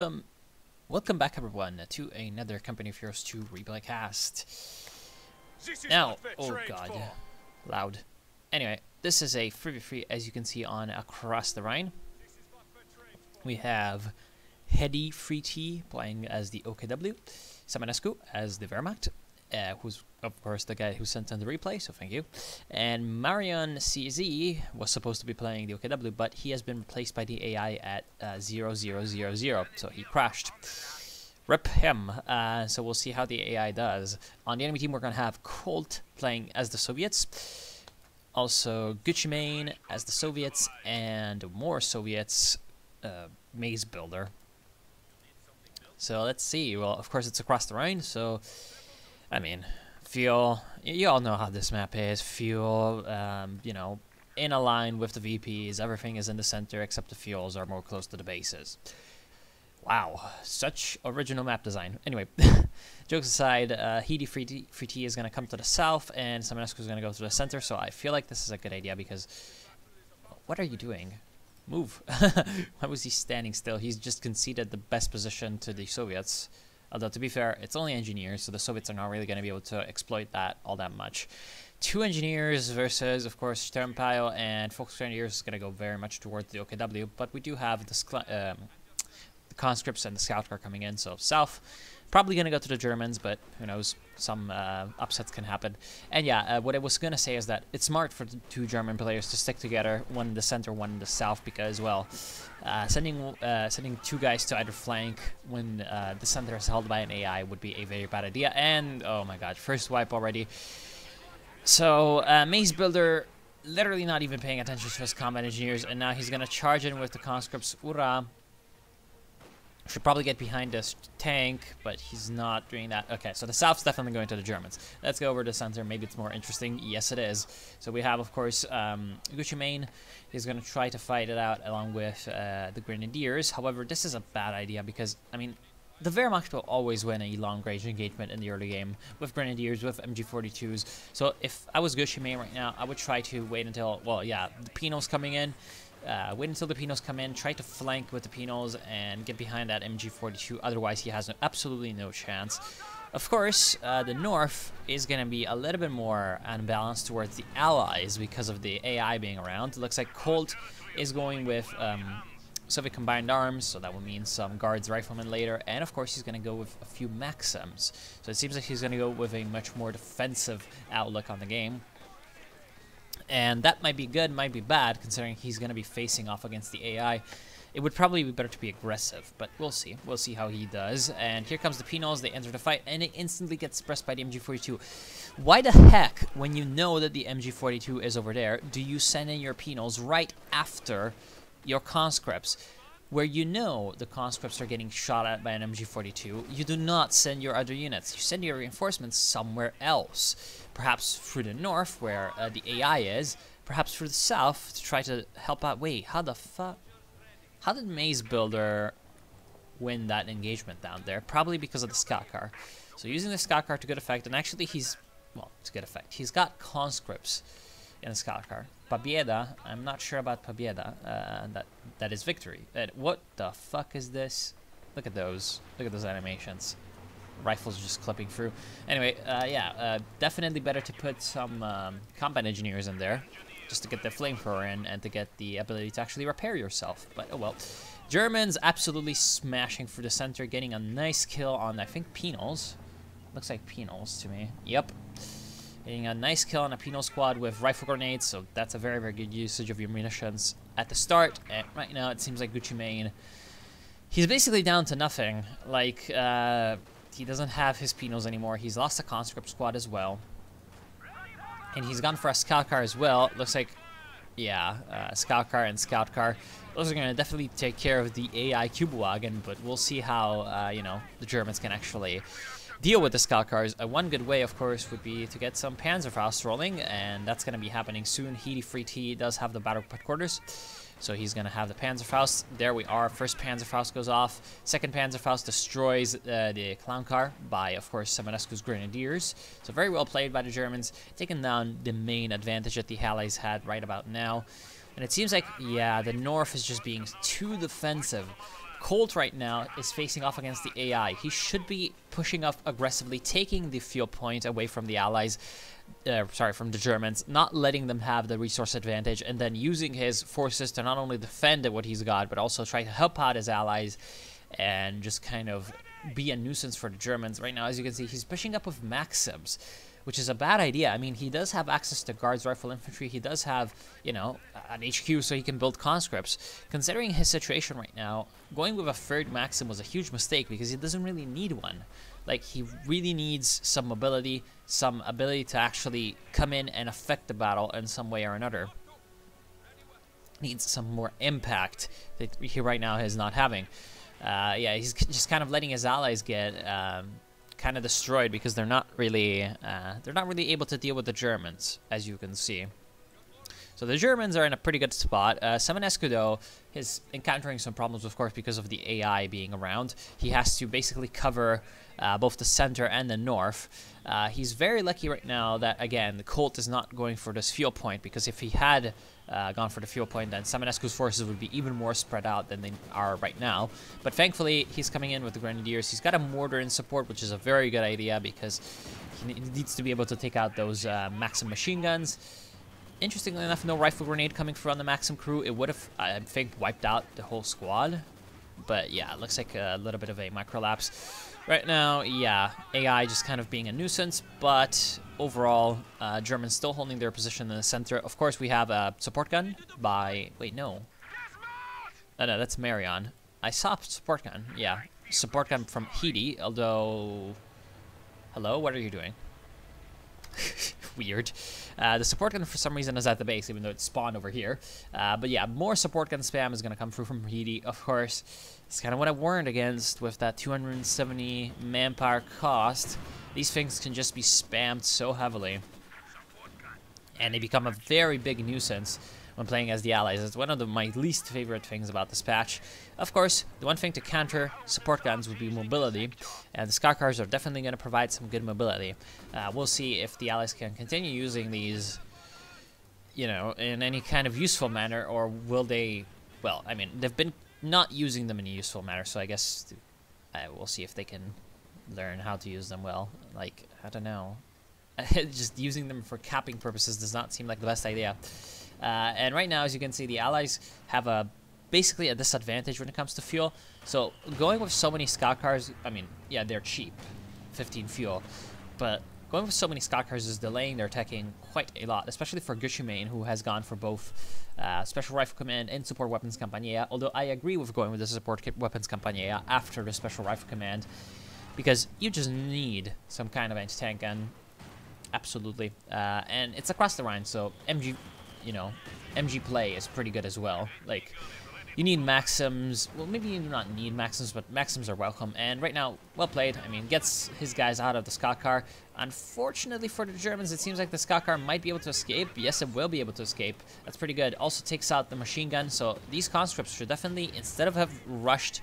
Um, Welcome back everyone to another Company of Heroes 2 replay cast. Now, oh god, loud. Anyway, this is a 3v3 as you can see on Across the Rhine. We have Hedi Free T playing as the OKW, Samanescu as the Wehrmacht, who's of course the guy who sent in the replay, so thank you. And Marion CZ was supposed to be playing the OKW, but he has been replaced by the AI at 0000, so he crashed. Rip him. So we'll see how the AI does. On the enemy team, we're going to have Colt playing as the Soviets. Also, Gucci Mane as the Soviets, and more Soviets, Maze Builder. So let's see. Well, of course, it's Across the Rhine, so, I mean, feel, you all know how this map is. Feel, you know, in a line with the VPs. Everything is in the center, except the fuels are more close to the bases. Wow, such original map design. Anyway, jokes aside, Hedi Free T is going to come to the south, and Samanescu is going to go to the center, so I feel like this is a good idea because... What are you doing? Move. Why was he standing still? He's just conceded the best position to the Soviets. Although, to be fair, it's only engineers, so the Soviets are not really going to be able to exploit that all that much. Two engineers versus, of course, Sternpile, and Volksgrenadiers is going to go very much towards the OKW, but we do have this... conscripts and the scout car coming in, so south probably gonna go to the Germans, but who knows, some upsets can happen. And yeah, what I was gonna say is that it's smart for the two German players to stick together, one in the center, one in the south, because well, sending two guys to either flank when the center is held by an AI would be a very bad idea. And oh my god, first wipe already. So Maze Builder literally not even paying attention to his combat engineers, and now he's gonna charge in with the conscripts. Ura should probably get behind this tank, but he's not doing that. Okay, so the south's definitely going to the Germans. Let's go over to the center. Maybe it's more interesting. Yes, it is. So we have, of course, Gucci Mane is going to try to fight it out along with the Grenadiers. However, this is a bad idea because, I mean, the Wehrmacht will always win a long-range engagement in the early game with Grenadiers, with MG42s. So if I was Gucci Mane right now, I would try to wait until, well, yeah, the Pinot's coming in. Wait until the Pinos come in, try to flank with the Pinos and get behind that MG42, otherwise he has absolutely no chance. Of course, the north is going to be a little bit more unbalanced towards the allies because of the AI being around. It looks like Colt is going with Soviet Combined Arms, so that would mean some Guards Riflemen later, and of course he's going to go with a few Maxims. So it seems like he's going to go with a much more defensive outlook on the game. And that might be good, might be bad, considering he's going to be facing off against the AI. It would probably be better to be aggressive, but we'll see. We'll see how he does. And here comes the Pinos. They enter the fight, and it instantly gets suppressed by the MG42. Why the heck, when you know that the MG42 is over there, do you send in your Pinos right after your conscripts? Where you know the conscripts are getting shot at by an MG42, you do not send your other units. You send your reinforcements somewhere else. Perhaps through the north, where the AI is. Perhaps through the south, to try to help out. Wait, how the fuck? How did Maze Builder win that engagement down there? Probably because of the scout car. So using the scout car to good effect, and actually he's, well, to good effect. He's got conscripts in the scout car. Pabieda, I'm not sure about Pabieda. That is victory. What the fuck is this? Look at those. Look at those animations. Rifles just clipping through. Anyway, yeah, definitely better to put some combat engineers in there, just to get the flamethrower in and to get the ability to actually repair yourself. But oh well. Germans absolutely smashing through the center, getting a nice kill on, I think, Pinos. Looks like Pinos to me. Yep. Getting a nice kill on a Pinot squad with rifle grenades, so that's a very, very good usage of your munitions at the start. And right now, it seems like Gucci Mane, he's basically down to nothing. Like, he doesn't have his Pinos anymore. He's lost a conscript squad as well. And he's gone for a scout car as well. Looks like, yeah, scout car and scout car. Those are going to definitely take care of the AI Kübelwagen, but we'll see how, you know, the Germans can actually deal with the scout cars. One good way, of course, would be to get some Panzerfaust rolling, and that's going to be happening soon. Hedi Free T does have the battle headquarters, so he's going to have the Panzerfaust. There we are. First Panzerfaust goes off. Second Panzerfaust destroys the clown car by, of course, Samanescu's Grenadiers. So very well played by the Germans, taking down the main advantage that the Allies had right about now. And it seems like, yeah, the north is just being too defensive. Colt right now is facing off against the AI. He should be pushing up aggressively, taking the fuel point away from the allies, from the Germans, not letting them have the resource advantage, and then using his forces to not only defend what he's got, but also try to help out his allies and just kind of be a nuisance for the Germans. Right now, as you can see, he's pushing up with Maxims, which is a bad idea. I mean, he does have access to Guards Rifle Infantry. He does have, you know, an HQ so he can build conscripts. Considering his situation right now, going with a third Maxim was a huge mistake because he doesn't really need one. Like, he really needs some mobility, some ability to actually come in and affect the battle in some way or another. Needs some more impact that he right now is not having. Yeah, he's just kind of letting his allies get kind of destroyed because they're not really able to deal with the Germans, as you can see. So the Germans are in a pretty good spot. Simonescu, though, is encountering some problems, of course, because of the AI being around. He has to basically cover both the center and the north. He's very lucky right now that, again, the Colt is not going for this fuel point, because if he had gone for the fuel point, then Simonescu's forces would be even more spread out than they are right now. But thankfully, he's coming in with the Grenadiers. He's got a mortar in support, which is a very good idea because he needs to be able to take out those Maxim machine guns. Interestingly enough, no rifle grenade coming through on the Maxim crew. It would have, I think, wiped out the whole squad. But yeah, it looks like a little bit of a microlapse. Right now, yeah, AI just kind of being a nuisance, but overall, Germans still holding their position in the center. Of course, we have a support gun by... Wait, no. Oh, no, that's Marion. I saw a support gun, yeah. Support gun from Heidi, although... Hello, what are you doing? Weird. The support gun for some reason is at the base, even though it spawned over here. But yeah, more support gun spam is going to come through from Heidi, of course. It's kind of what I warned against with that 270 manpower cost. These things can just be spammed so heavily, and they become a very big nuisance when playing as the allies. It's one of my least favorite things about this patch. Of course, the one thing to counter support guns would be mobility, and the Scout Cars are definitely going to provide some good mobility. We'll see if the allies can continue using these, you know, in any kind of useful manner, or will they... Well, I mean, they've been not using them in a useful manner, so I guess we'll see if they can learn how to use them well. Like, I don't know. Just using them for capping purposes does not seem like the best idea. And right now, as you can see, the allies have basically a disadvantage when it comes to fuel. So going with so many Scout Cars, I mean, yeah, they're cheap, 15 fuel, but going with so many Scout Cars is delaying their attacking quite a lot, especially for Guccimain, who has gone for both Special Rifle Command and Support Weapons Compagnia, although I agree with going with the Support Weapons Compagnia after the Special Rifle Command, because you just need some kind of anti-tank gun, absolutely, and it's across the Rhine, so MG, you know, MG play is pretty good as well. Like, you need Maxims. Well, maybe you do not need Maxims, but Maxims are welcome. And right now, well played. I mean, gets his guys out of the Scout Car. Unfortunately for the Germans, it seems like the Scout Car might be able to escape. Yes, it will be able to escape. That's pretty good. Also takes out the machine gun. So these conscripts should definitely, instead of have rushed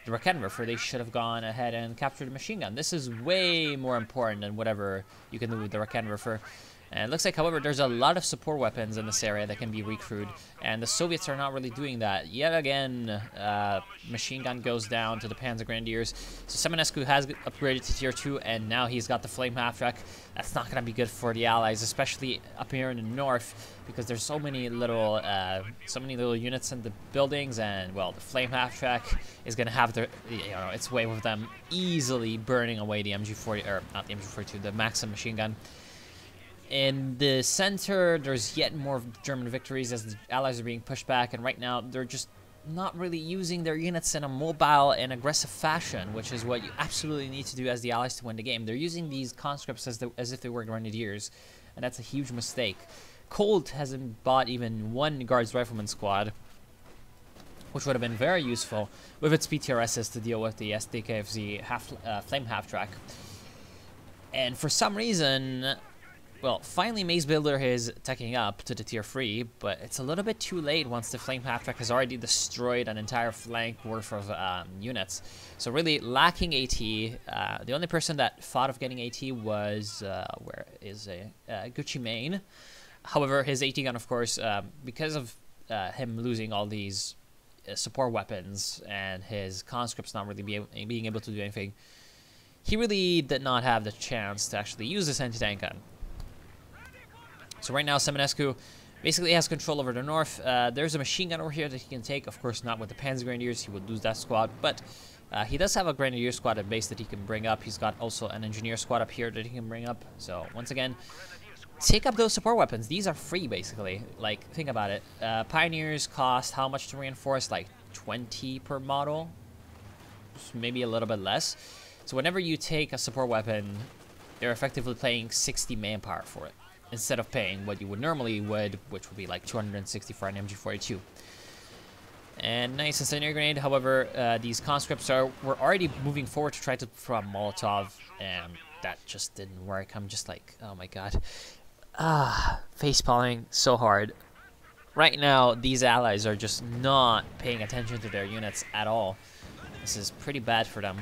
the Raketenwerfer, they should have gone ahead and captured the machine gun. This is way more important than whatever you can do with the Raketenwerfer. And it looks like, however, there's a lot of support weapons in this area that can be recruited, and the Soviets are not really doing that. Yet again, machine gun goes down to the Panzer Grenadiers. So Simonescu has upgraded to tier 2, and now he's got the Flame Half-Track. That's not going to be good for the Allies, especially up here in the north, because there's so many little units in the buildings, and well, the Flame Half-Track is going to have its way with them, easily burning away the MG40, or not the MG42, the Maxim machine gun. In the center, there's yet more German victories as the Allies are being pushed back, and right now they're just not really using their units in a mobile and aggressive fashion, which is what you absolutely need to do as the Allies to win the game. They're using these conscripts as if they were Grenadiers, and that's a huge mistake. Colt hasn't bought even one Guards Rifleman squad, which would have been very useful with its PTRSs to deal with the SDKFZ Flame Half-Track. And for some reason... Well, finally Maze Builder is taking up to the tier 3, but it's a little bit too late once the Flame Half-Track has already destroyed an entire flank worth of units. So really lacking AT. The only person that thought of getting AT was, Guccimain. However, his AT gun, of course, because of him losing all these support weapons and his conscripts not really being able to do anything, he really did not have the chance to actually use this anti-tank gun. So right now, Semenescu basically has control over the north. There's a machine gun over here that he can take. Of course, not with the Panzer Grenadiers. He would lose that squad. But he does have a Grenadier squad at base that he can bring up. He's got also an Engineer squad up here that he can bring up. So once again, take up those support weapons. These are free, basically. Like, think about it. Pioneers cost how much to reinforce? Like 20 per model? Maybe a little bit less. So whenever you take a support weapon, they're effectively paying 60 manpower for it, instead of paying what you would normally would, which would be like 260 for an MG42. And nice incendiary grenade. However, these conscripts were already moving forward to try to throw a Molotov, and that just didn't work. I'm just like, oh my god. Facepalming so hard. Right now, these allies are just not paying attention to their units at all. This is pretty bad for them.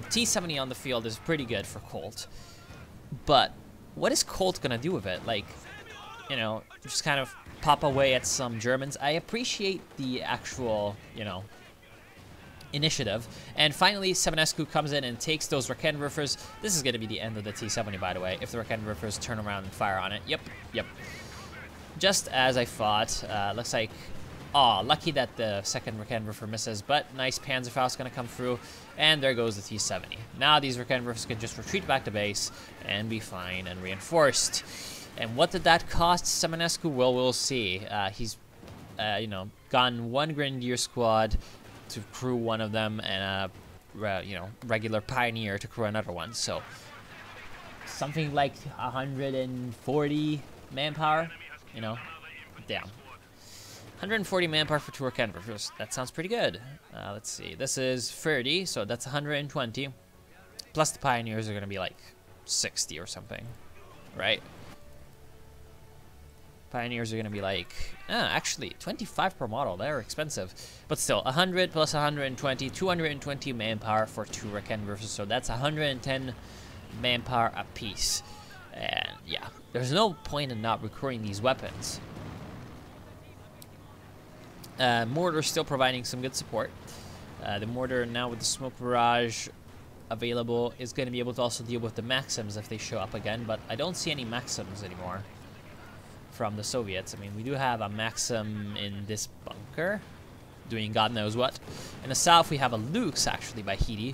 T-70 on the field is pretty good for Colt, but what is Colt gonna do with it? Like, you know, just kind of pop away at some Germans. I appreciate the actual, you know, initiative. And finally, Semenescu comes in and takes those Raketenwerfers. This is gonna be the end of the T-70, by the way, if the Raketenwerfers turn around and fire on it. Yep. Just as I thought. Looks like, lucky that the second Raketenwerfer misses, but nice Panzerfaust gonna come through. And there goes the T-70. Now these Raketenwerfers can just retreat back to base and be fine and reinforced. And what did that cost Semenescu? Well, we'll see. He's, you know, gotten one Grenadier squad to crew one of them, and a, you know, regular Pioneer to crew another one. So something like 140 manpower. You know, damn. 140 manpower for 2 Raketenwerfers. That sounds pretty good. Let's see. This is 30, so that's 120. Plus the Pioneers are going to be like 60 or something, right? Pioneers are going to be like, actually, 25 per model. They're expensive. But still, 100 plus 120, 220 manpower for 2 Raketenwerfers. So that's 110 manpower apiece. And yeah, there's no point in not recruiting these weapons. Mortar still providing some good support. The mortar now with the smoke barrage available is going to be able to also deal with the Maxims if they show up again, but I don't see any Maxims anymore from the Soviets. I mean, we do have a Maxim in this bunker doing God knows what. In the south we have a Lux actually by Heedy.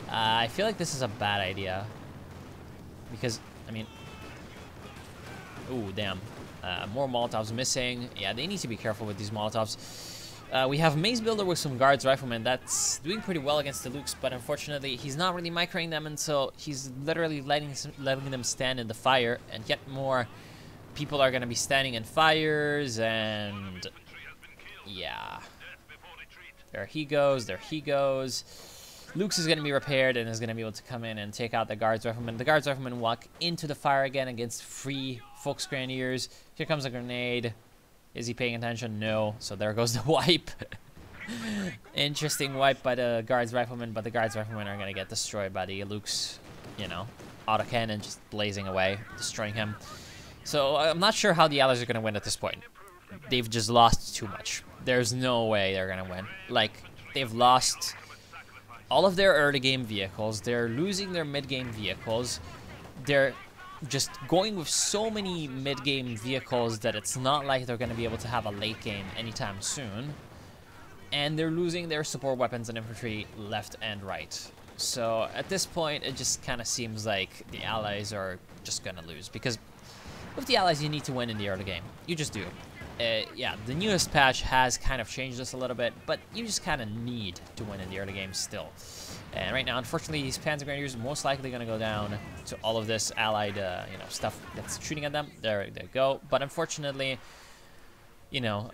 I feel like this is a bad idea because, I mean, ooh, damn. More Molotovs missing. Yeah, they need to be careful with these Molotovs. We have Maze Builder with some Guards Riflemen. That's doing pretty well against the Lukes, but unfortunately, he's not really microing them, and so he's literally letting them stand in the fire, and yet more people are going to be standing in fires, and yeah. There he goes. There he goes. Lux is going to be repaired and is going to be able to come in and take out the Guards Riflemen. The Guards Riflemen walk into the fire again against 3 Volksgrenadiers. Here comes a grenade. Is he paying attention? No. So there goes the wipe. Interesting wipe by the Guards Riflemen, but the Guards Riflemen are going to get destroyed by the Lux, you know, autocannon just blazing away, destroying him. So I'm not sure how the Allies are going to win at this point. They've just lost too much. There's no way they're going to win. Like, they've lost all of their early game vehicles. They're losing their mid game vehicles. They're just going with so many mid game vehicles that it's not like they're going to be able to have a late game anytime soon. And they're losing their support weapons and infantry left and right. So at this point, it just kind of seems like the Allies are just going to lose. Because with the Allies, you need to win in the early game. You just do. Yeah, the newest patch has kind of changed this a little bit, but you just kind of need to win in the early game still. And right now, unfortunately, these Panzer Grenadiers are most likely going to go down to all of this allied, you know, stuff that's shooting at them. There they go. But unfortunately, you know,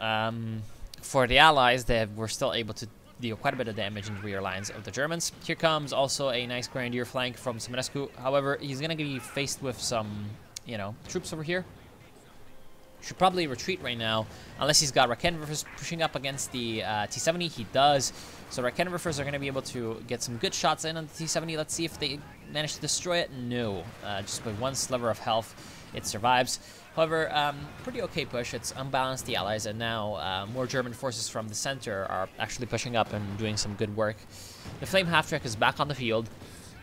for the Allies, they were still able to deal quite a bit of damage in the rear lines of the Germans. Here comes also a nice Grenadier flank from Semenescu. However, he's going to be faced with some, you know, troops over here. Should probably retreat right now, unless he's got Raketenwerfers pushing up against the T-70. He does. So Raketenwerfers are going to be able to get some good shots in on the T-70. Let's see if they manage to destroy it. No. Just with one sliver of health. it survives. However, pretty okay push. It's unbalanced the allies, and now more German forces from the center are actually pushing up and doing some good work. The Flame Half-Track is back on the field.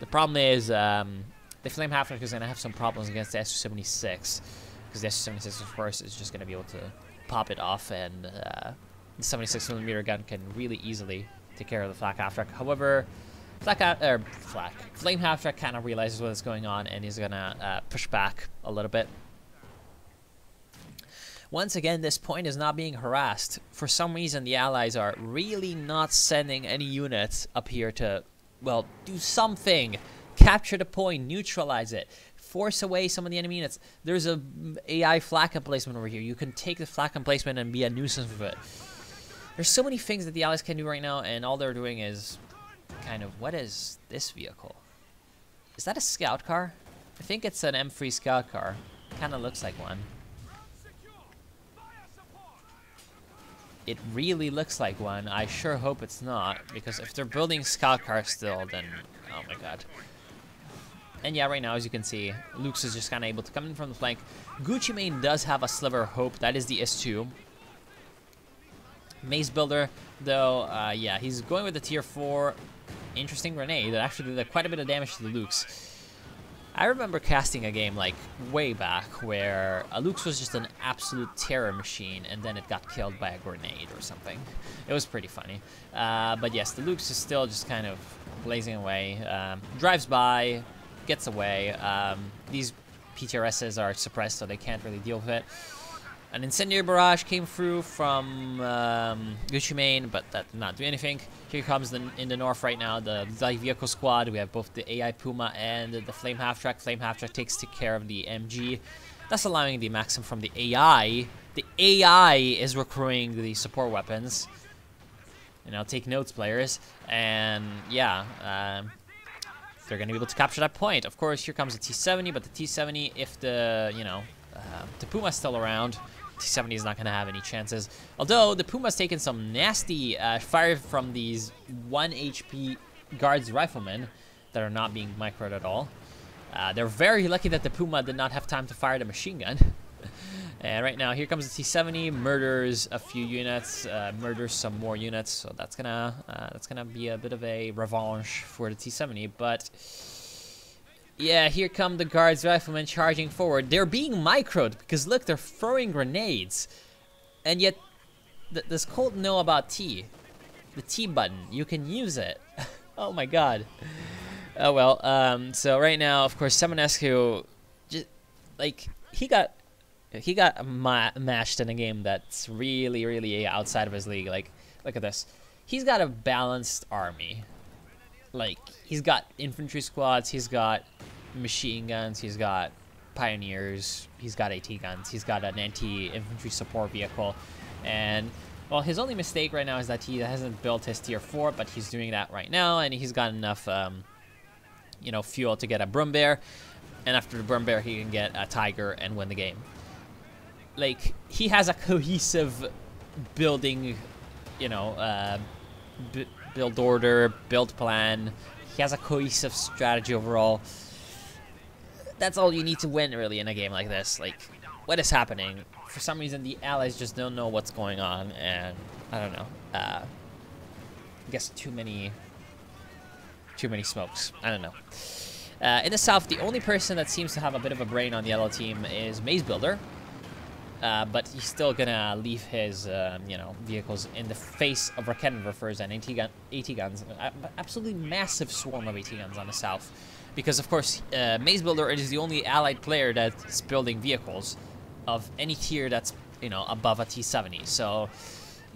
The problem is the Flame Half-Track is going to have some problems against the Su-76, because the Su-76, of course, is just going to be able to pop it off, and the 76mm gun can really easily take care of the Flak Half-Track. However, Flame Half-Track kind of realizes what's going on, and he's going to push back a little bit. Once again, this point is not being harassed. For some reason, the allies are really not sending any units up here to, well, do something. Capture the point, neutralize it, force away some of the enemy units. There's a AI flak emplacement over here. You can take the flak emplacement and be a nuisance with it. There's so many things that the allies can do right now, and all they're doing is kind of, what is this vehicle? Is that a scout car? I think it's an M3 scout car. Kind of looks like one. It really looks like one. I sure hope it's not, because if they're building scout cars still, then oh my god. And yeah, right now, as you can see, Lux is just kind of able to come in from the flank. Gucci Mane does have a sliver of hope. That is the S2. Maze Builder, though, yeah, he's going with the tier 4 interesting grenade that actually did quite a bit of damage to the Lux. I remember casting a game like way back where a Lux was just an absolute terror machine, and then it got killed by a grenade or something. It was pretty funny. But yes, the Lux is still just kind of blazing away. Drives by, gets away. These PTRSs are suppressed, so they can't really deal with it. An incendiary barrage came through from Gucci Mane, but that did not do anything. Here comes in the north right now, the light vehicle squad. We have both the AI Puma and the Flame Half-Track. Flame Half-Track takes care of the MG. That's allowing the Maxim from the AI. The AI is recruiting the support weapons. You know, take notes, players. And yeah, they're going to be able to capture that point. Of course, here comes the T-70, but the T-70, if the, you know, the Puma's still around, T-70 is not going to have any chances. Although, the Puma's taken some nasty fire from these 1 HP guards riflemen that are not being microed at all. They're very lucky that the Puma did not have time to fire the machine gun. And right now, here comes the T-70, murders a few units, murders some more units. So that's gonna be a bit of a revanche for the T-70. But yeah, here come the guards riflemen charging forward. They're being microed because look, they're throwing grenades, and yet does Colt know about T? The T button, you can use it. Oh my god. Oh well. So right now, of course, Simonescu, just like he got matched in a game that's really outside of his league. Like, look at this. He's got a balanced army. Like, he's got infantry squads, he's got machine guns, he's got pioneers, he's got AT guns, he's got an anti-infantry support vehicle. And, well, his only mistake right now is that he hasn't built his tier 4, but he's doing that right now, and he's got enough, you know, fuel to get a Brumbear. And after the Brumbear, he can get a Tiger and win the game. Like, he has a cohesive building, you know, build order, build plan. He has a cohesive strategy overall. That's all you need to win, really, in a game like this. Like, what is happening? For some reason, the allies just don't know what's going on, and I don't know. I guess too many smokes. I don't know. In the south, the only person that seems to have a bit of a brain on the yellow team is Maze Builder. But he's still gonna leave his, you know, vehicles in the face of Raketenwerfers and AT guns. Absolutely massive swarm of AT guns on the south. Because, of course, Maze Builder is the only allied player that's building vehicles of any tier that's, you know, above a T-70. So,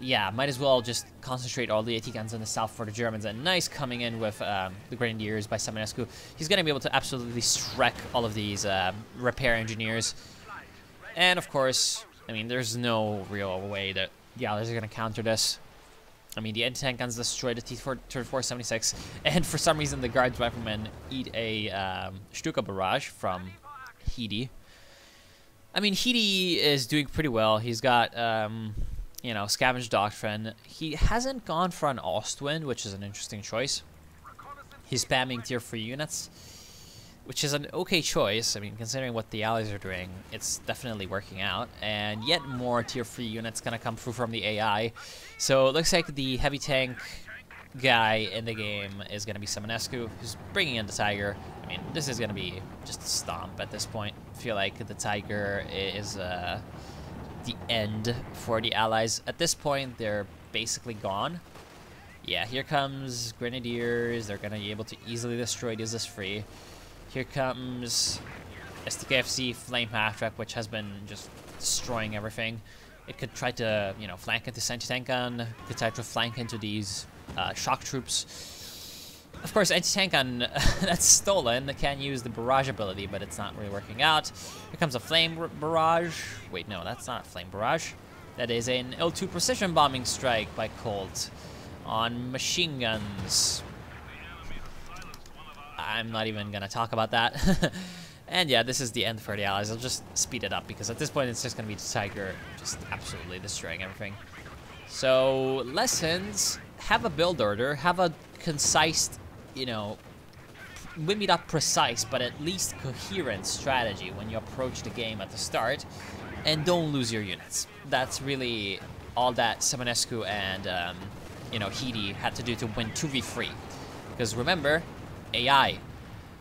yeah, might as well just concentrate all the AT guns in the south for the Germans. And nice coming in with the Grenadiers by Simonescu. He's gonna be able to absolutely wreck all of these repair engineers. And, of course, I mean, there's no real way that the Allies are going to counter this. I mean, the anti-tank guns destroyed the T-476, and for some reason, the Guards Riflemen eat a Stuka barrage from Heedy. I mean, Heedy is doing pretty well. He's got, you know, Scavenge Doctrine. He hasn't gone for an Ostwind, which is an interesting choice. He's spamming tier 3 units. which is an okay choice. I mean, considering what the allies are doing, it's definitely working out. And yet more tier 3 units gonna come through from the AI. So it looks like the heavy tank guy in the game is gonna be Simonescu, who's bringing in the Tiger. I mean, this is gonna be just a stomp at this point. I feel like the Tiger is the end for the allies. At this point, they're basically gone. Yeah, here comes Grenadiers. They're gonna be able to easily destroy this free. Here comes STKFC Flame Half-Track, which has been just destroying everything. It could try to, you know, flank into Anti-Tank Gun. Could try to flank into these shock troops. Of course, Anti-Tank Gun, that's stolen. They can use the barrage ability, but it's not really working out. Here comes a Flame Barrage. Wait, no, that's not a Flame Barrage. That is an L2 Precision Bombing Strike by Colt on machine guns. I'm not even gonna talk about that. And yeah, this is the end for the allies. I'll just speed it up because at this point it's just gonna be the Tiger just absolutely destroying everything. So, lessons: have a build order, have a concise, you know, maybe not precise, but at least coherent strategy when you approach the game at the start, and don't lose your units. That's really all that Simonescu and you know, Heedy had to do to win 2v3. Because remember, AI.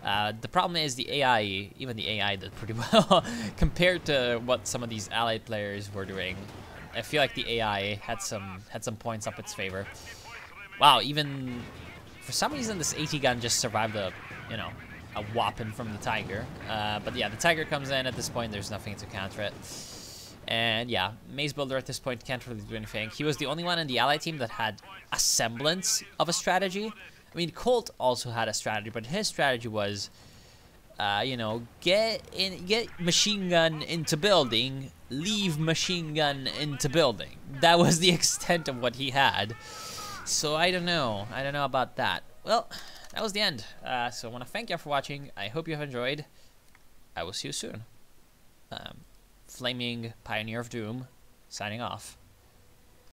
The problem is the AI, even the AI did pretty well compared to what some of these allied players were doing. I feel like the AI had some points up its favor. Wow, even for some reason this AT gun just survived a whopping from the Tiger. But yeah, the Tiger comes in at this point. There's nothing to counter it. And yeah, Maze Builder at this point can't really do anything. He was the only one in the ally team that had a semblance of a strategy. I mean, Colt also had a strategy, but his strategy was, you know, get machine gun into building, leave machine gun into building. That was the extent of what he had. So I don't know. I don't know about that. Well, that was the end. So I want to thank you for watching. I hope you have enjoyed. I will see you soon. Flaming Pioneer of Doom, signing off.